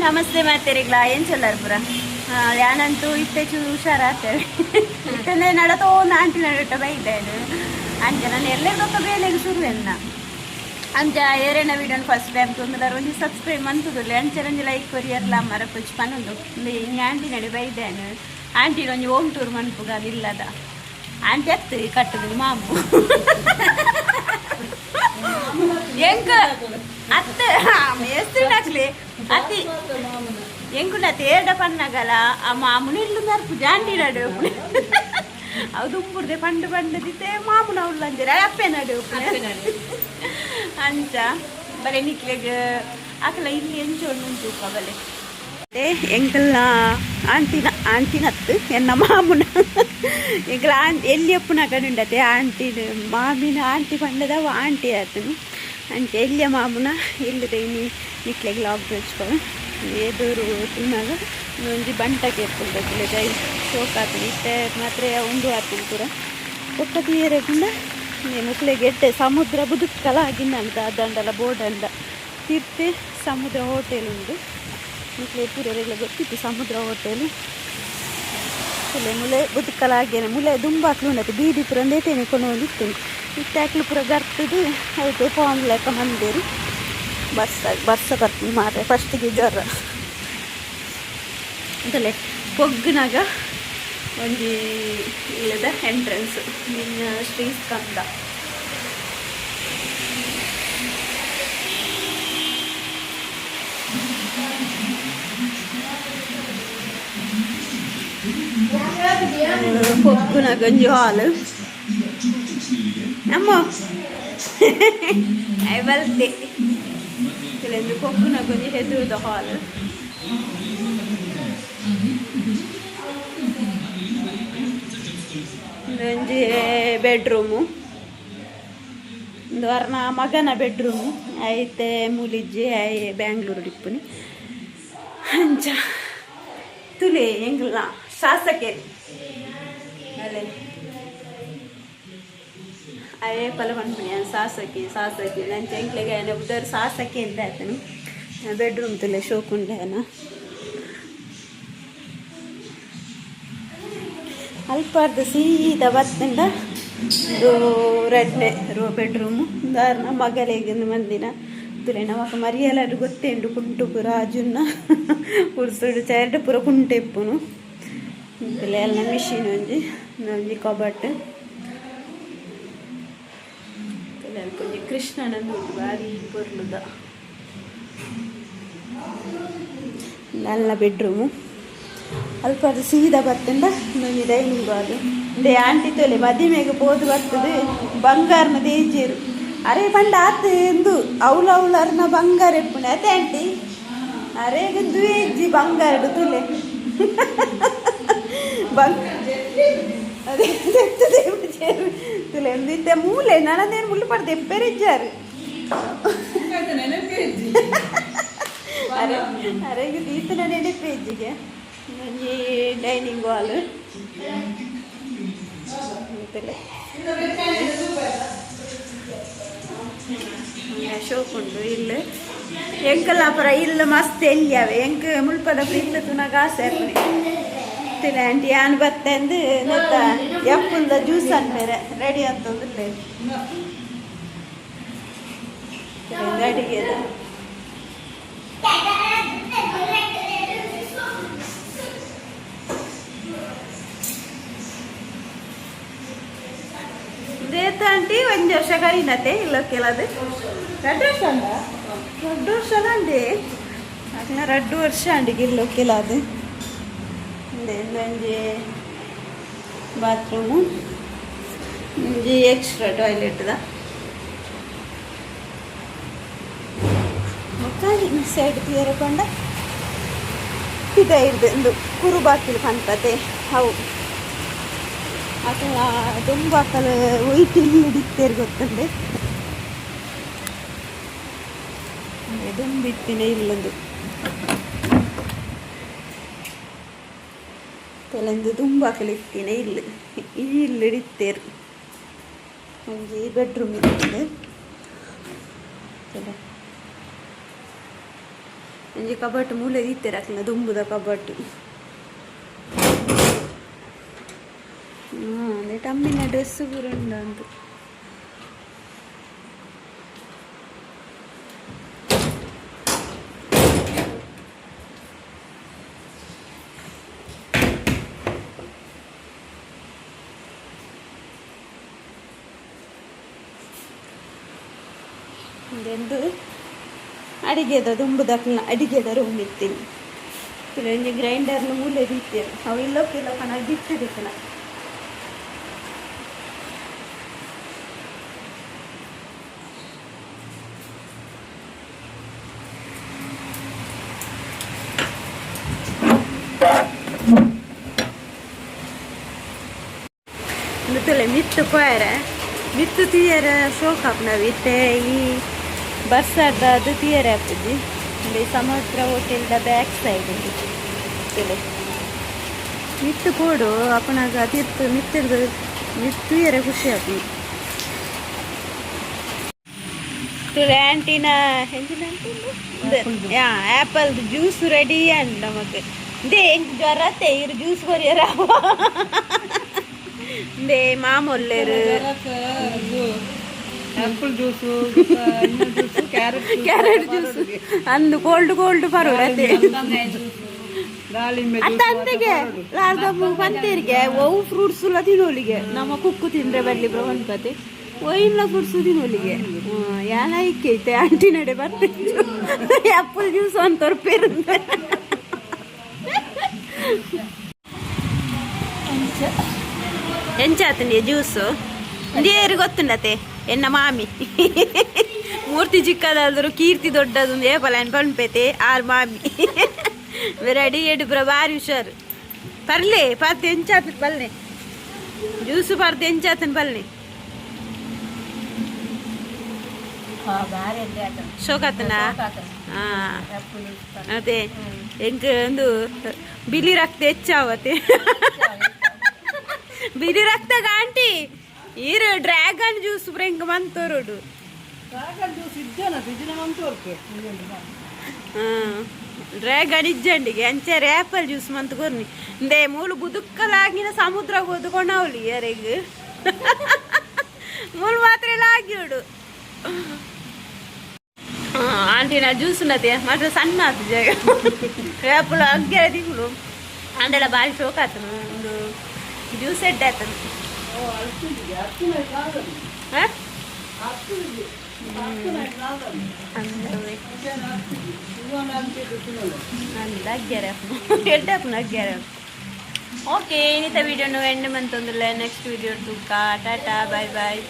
ನಮಸ್ತೆ ಮಾತೇರಿಗ್ಲಾ ಏನ್ ಚಲ್ಲಾರ ಪುರ ಯಾನಂತೂ ಇತ್ತೀಚು ಹುಷಾರಾಗ್ತೇವೆ ಇಟ್ಟನೆ ನಡತೋ ಆಂಟಿ ನಡಟ ಬೈದೇನು ಅಂಚ ನಾನು ಎಲ್ಲೇ ಗೊತ್ತ ಬೇಲೆಗೆ ಶುರುವೆನ್ನ ಅಂಚ ಏರೇನ ವಿಡಿಯೋನ ಫಸ್ಟ್ ಟೈಮ್ ತೊಂದರೆ ಒಂದು ಸಬ್ಸ್ಕ್ರೈಬ್ ಮಂತುದಿಲ್ಲ ಅಂಚರಂಜಿ ಲೈಕ್ ಕೊರಿಯರ್ಲ ಮರ ಪುಚ್ಚ ಪನ್ನೊಂದು ಹಿಂಗೆ ಆಂಟಿ ನಡಿ ಬೈದೇನು ಆಂಟಿ ಒಂದು ಹೋಮ್ ಟೂರ್ ಮನ್ಪುಗ ಅದಿಲ್ಲದ ಆಂಟಿ ಎತ್ತು ಕಟ್ಟದು ಮಾಮು ಎಂಕ ಅತ್ತ ಎಸ್ತಿಡಾಕ್ಲಿ ಅತಿ ಎಂಕುಂಡ ತೇಡ ಪನ್ನಗಲ ಆ ಮಾಮೂನು ಇಲ್ಲು ನರ್ಪು ಜಾಂಡಿ ನಡು ಅದು ದುಂಬುರ್ದೆ ಪಂಡು ಪಂಡದಿತ್ತೆ ಮಾಮೂನ ಉಳ್ಳಂದಿರ ಅಪ್ಪೆ ನಡು ಅಂಚ ಬಲೆ ನಿಕ್ಲೆಗ್ ಆಕಲ ಇಲ್ಲಿ ಎಂಚೋಣ್ಣು ತೂಕ ಬಲೆ ಎಂಕಲ್ನ ಆಂಟಿನತ್ತು ಎನ್ನ ಮಾಮುನ ಎಂಕಲ ಎಲ್ಲಿ ಅಪ್ಪನ ಕಡುಂಡತೆ ಆಂಟಿ ಮಾಮಿನ ಆಂಟಿ ಪಂಡದವ ಆಂಟಿ ಆತನು ಅಂಚೆ ಎಲ್ಲಿಯ ಮಾಮುನ ಇಲ್ಲದೆ ನಿಕ್ಲೆಗ್ ಲಾಗ್ ಬೆಚ್ಕೊಂಡು ಎದುರು ತಿನ್ನಾಗ ಒಂಜಿ ಬಂಟಕ್ಕೆ ಎತ್ಕೊಳ್ಬೇಕಿಲ್ಲ ಜೈ ಶೋಕಾತು ಇಟ್ಟೆ ಮಾತ್ರ ಉಂಡು ಆತು ಪೂರ ಒಕ್ಕ ತೀರದಿಂದ ಮುಕ್ಲೆಗೆ ಎಟ್ಟೆ ಸಮುದ್ರ ಬದುಕಲ ಆಗಿಂದಂತ ಅದಂಡಲ ಬೋರ್ಡಂಡ ತೀರ್ತೆ ಸಮುದ್ರ ಹೋಟೆಲ್ ಉಂಡು ಮುಕ್ಲೆ ಪೂರೆಲ್ಲ ಗೊತ್ತಿತ್ತು ಸಮುದ್ರ ಹೋಟೆಲ್ ಮುಲೆ ಮುಲೆ ಬದುಕಲ ಆಗ್ಯೇನೆ ಮುಲೆ ದುಂಬಾಕ್ಲು ಉಂಡತ್ತೆ ಬೀದಿ ಪುರ ಅಂದೇತೇನೆ ಕೊಂಡು ಇಟ್ಟಾಕ್ಲು ಪುರ ಗರ್ತದು ಆಯ್ತು ಫಾರ್ಮ್ ಲೆಕ್ಕ ಮಂದೇರು ಬರ್ಸ ಬರ್ತೀನಿ ಮಾರೆ ಫಸ್ಟಿಗೆ ಜ್ವರ ಅಂತಲೇ ಪೊಗ್ಗನಾಗ ಒಂಜಿ ಇಲ್ಲದ ಎಂಟ್ರೆನ್ಸ್ ನಿನ್ನ ಶ್ರೀ ಸ್ಕಂದ ಪೊಗ್ಗನಾಗ ಒಂಜಿ ಹಾಲ್ ನಮ್ಮ ಐ ಬಲ್ತೆ ಕೆಲವೊಂದು ಪೊಗ್ಗನಾಗ ಒಂಜಿ ಹೆದುರುದ ಹಾಲ್ ಒಂಜಿ ಬೆಡ್ರೂಮು ಒಂದು ವರ್ಣ ಮಗನ ಬೆಡ್ರೂಮು ಐತೆ ಮೂಲಿಜ್ಜಿ ಐ ಬ್ಯಾಂಗ್ಳೂರು ಡಿಪ್ಪುನಿ ಅಂಚ ತುಲೆ ಎಂಗ್ಲ ಶಾಸಕೇರಿ ಅಲ್ಲೇ ಅಯ್ಯೇ ಪಲ ಪನ್ಪುಣಿ ಸಾಸಕಿ ನಂಚ ಎಂಕ್ಲೆಗೆ ಉದರ್ ಸಾಸಕಿ ಅಂತ ಆಯ್ತಾನು ಬೆಡ್ರೂಮ್ ತುಲೆ ಶೋಕುಂಡೇನ ಅಲ್ಪಾರ್ದು ಸೀದಾ ಬತ್ತಂಡ ಒಂದು ರೆಡ್ನೆ ಬೆಡ್ರೂಮು ದಾರ್ನ ಮಗಲಿಗೆ ಮಂದಿನ ತುಲೆ ನಮಕ ಮರಿಯಲಾಡು ಗೊತ್ತೇಂಡು ಕುಂಟು ಪುರ ಅಜುನ್ನ ಉರ್ಸುಡು ಚೈರ್ಡ್ ಪುರ ಕುಂಟೆಪ್ಪುನು ತುಲೆ ಎಲ್ಲ ಮಿಷಿನ್ ಒಂಜಿ ಕಬಟ್ ತುಲೆ ಒಂಜಿ ಕೃಷ್ಣನಂದು ಭಾರಿ ಪೊರ್ಲುದ ಎಲ್ಲ ಬೆಡ್ರೂಮು ಅಲ್ಪ ಅದು ಸೀದಾ ಬರ್ತಂಡ ಒಂಜಿ ಡೈನಿಂಗ್ ಹಾಲ್ ಇಂದೆ ಆಂಟಿ ತೊಲೆ ಮದಿಮೆಗೆ ಪೋದು ಬರ್ತದೆ ಬಂಗಾರನ ದೇಜೇರು ಅರೆ ಪಂಡ ಆತ ಎಂದು ಅವಳರ್ನ ಬಂಗಾರ ಎಪ್ಪುಣೆ ಅದೇ ಆಂಟಿ ಅರೆಗೆ ದ್ವೇಜಿ ಬಂಗಾರ ತುಲೆ ಅದೇ ತುಲೆ ಒಂದಿತ್ತೆ ಮೂಲೆ ನನ್ನದೇನು ಮುಳ್ಳು ಪಡ್ದೆ ಎಪ್ಪೆರಿಜ್ಜಾರು ಅರೆಗೆ ದೀತನ ನೆನಪೇಜಿಗೆ ಒಂಜಿ ಡೈನಿಂಗ್ ಹಾಲ್ ಶೋಕುಂಡು ಇಲ್ಲಿ ಎಂಕಲ್ಲ ಪರ ಇಲ್ಲ ಮಸ್ತ್ ಎಲ್ಲಿಯಾವೆ ಎಂಕ ಮುಳ್ಪದ ಇಲ್ಲ ತುನಾಗ ಆಸೆ ಆಗ್ತದೆ ಆಂಟಿ ಯಾನ್ ಬತ್ತೆ ಅಂದು ನೆತ್ತ ಎಪ್ಪುಲ್ದ ಜ್ಯೂಸ್ ಅಂತಾರೆ ರೆಡಿ ಅಂತಂದ್ರೆ ಅಡಿಗೆ ಆಂಟಿ ಒಂದು ವರ್ಷ ಕರೀನತೆ ಇಲ್ಲಕ್ಕೆಲ್ಲದು 2 ವರ್ಷ ಅಂಡ 2 ವರ್ಷ ಅಂಡಿ ಅದನ್ನ 2 ವರ್ಷ ಅಂಡಿಗೆ ಇಲ್ಲಕ್ಕೆಲ್ಲದು ಒಂಜಿ ಬಾತ್ರೂಮು ಒಂಜಿ ಎಕ್ಸ್ಟ್ರಾ ಟಾಯ್ಲೆಟ್ದ ಮತ್ತು ಸೈಡ್ ತೀರಕೊಂಡ ಇದ್ದು ಒಂದು ಕುರು ಬಾಕಿಲು ಕಾಣ್ತದೆ ಅವು ಅಥವಾ ದುಂಬಾಕಲು ಒಯ್ಟ್ ಇಲ್ಲಿ ಹಿಡಿತೇರಿ ಗೊತ್ತಂದೆ ದುಂಬಿತ್ತಿನ ಇಲ್ಲೊಂದು ಕೆಲವೊಂದು ದುಂಬಾಕಲು ಇತ್ತಿನ ಇಲ್ಲಿ ಹಿಡಿತೇರು ಒಂಜಿ ಬೆಡ್ರೂಮ್ ಇರ್ತದೆ ಒಂಜಿ ಕಬಟ್ ಮೂಲೆ ದೀತೆ ರಾಕ್ನ ದುಂಬುದ ಕಬಟ್ ಅದೇ ಟಮ್ಮಿನ ಡ್ರೆಸ್ ಪೂರ ಉಂಡು ಇದೆಂದು ಅಡಿಗೆದ ದುಂಬುದಕ್ಲ ಅಡಿಗೆದ ರೂಮ್ ಇತ್ತೀನಿ ಕೆಲವೊಂದು ಗ್ರೈಂಡರ್ನ ಮೂಲೆ ದೀತೀರ ಅವು ಇಲ್ಲೋಕ್ಕಿಲ್ಲ ಕಣ ದಿಕ್ಕದಿಕ್ಕನ ಮಿತ್ತು ಪೋಯರೆ ಮಿತ್ತು ತೀಯರ ಶೋಕ್ ಹಾಪ್ನವಿತ್ತೆ ಈ ಬಸ್ಸಾದ ಅದು ತೀಯರೆ ಹಾಕಿದ್ವಿ ಇಲ್ಲಿ ಸಮುದ್ರ ಹೋಟೆಲ್ದ ಬ್ಯಾಕ್ ಸೈಡ್ ಉಂಟು ಮಿತ್ತು ಕೊಡು ಅಪ್ಪನಾಗ ತಿರ್ತು ಮಿತ್ತಿಡ್ದು ಮಿತ್ತುಯರೆ ಖುಷಿ ಹಾಕಿ ಆಂಟಿನ ಎಂಜಿನ ಆ್ಯಪಲ್ದು ಜ್ಯೂಸ್ ರೆಡಿ ಅಂಡ್ ನಮಗೆ ದೇ ಜ್ವರತೆ ಇರು ಜ್ಯೂಸ್ ಕೊರಿಯರ ದೇ ಮಾಮೂಲ್ಲೇರು ಆಪಲ್ ಜ್ಯೂಸು ಕ್ಯಾರೆಟ್ ಜ್ಯೂಸ್ ಅಂದು ಕೋಲ್ಡ್ ಪರವರತೆ ಅಂತೆಗೆ ಲಾರ್ದಪ್ಪು ಪಂತೇರಿಗೆ ಓವು ಫ್ರೂಟ್ಸ್ ಎಲ್ಲ ತಿನ್ನೋಲಿಗೆ ನಮ್ಮ ಕುಕ್ಕು ತಿಂದ್ರೆ ಬರಲಿ ಬ್ರೋ ಅನ್ಕತೆ ಒಯ್ಯಿಲ್ಲ ಫ್ರೂಟ್ಸು ತಿನ್ನೋಲಿಗೆ ಯಾನ ಇಕ್ಕೈತೆ ಆಂಟಿ ನಡೆ ಬರ್ತಿದ್ರು ಆಪಲ್ ಜ್ಯೂಸ್ ಅಂತ ಪೇರು ಎಂಚಾತಂಡಿ ಜ್ಯೂಸು ದೇರು ಗೊತ್ತುಂಡತೆ ಎನ್ನ ಮಾಮಿ ಮೂರ್ತಿ ಚಿಕ್ಕದಾದ್ರು ಕೀರ್ತಿ ದೊಡ್ಡದು ಏಪಲನ್ ಪಣ್ಪೇತೆ ಆರ್ ಮಾಮಿ ರೆಡಿ ಎಡುಬ್ರ ಭಾರಿ ಹುಷಾರು ಪರ್ಲೆ ಪಾರ್ತಿ ಎಂಚಾತನ ಬಲ್ಲೆ ಜ್ಯೂಸು ಪಾರ್ತಿ ಎಂಚಾತನ ಬಲ್ಲೆ ಶೋಕಾತನ ಅದೇ ಎಂಕ ಒಂದು ಬಿಳಿ ರಕ್ತ ಹೆಚ್ಚಾವತ್ತೆ ಬಿಳಿ ರಕ್ತ ಆಂಟಿ ಈರು ಡ್ರ್ಯಾಗನ್ ಜ್ಯೂಸ್ ಬ್ರೆಂಗ್ ಮಂತೋರೋಡು ಡ್ರ್ಯಾಗನ್ ಇಜ್ಜಂಡಿಗೆ ಅಂಚಾರೆ ಆ್ಯಪಲ್ ಜ್ಯೂಸ್ ಮಂತ್ ಕೊರ್ನಿ ಇಂದೇ ಮೂಲು ಬುದುಕ್ಕಲಾಗಿನ ಸಮುದ್ರ ಓದ್ಕೊಂಡವಲಿ ಯಾರಿಗೆ ಮೂಲು ಮಾತ್ರ ಎಲ್ಲ ಆಗಿಡು ಆಂಟಿನ ಜ್ಯೂಸ್ ನತೆ ಮಾತ್ರ ಸಣ್ಣ ಆತು ಜಾಗ ಆ್ಯಪಲ್ ಅಗ್ಗೆ ತಿಂಗಳು ಅಂದೆಲ್ಲ ಭಾರಿ ಶೋಕ ಆತನು ಒಂದು ಜ್ಯೂಸ್ ಎಡ್ಡೆ ಆತನು ಓಕೆ ಇನ್ನಿತ ವಿಡಿಯೋನು ಎಂಡ್ ಮಂತ್ ಒಂದಿಲ್ಲ ನೆಕ್ಸ್ಟ್ ವಿಡಿಯೋ ತೂಕ ಟಾಟಾ ಬಾಯ್ ಬಾಯ್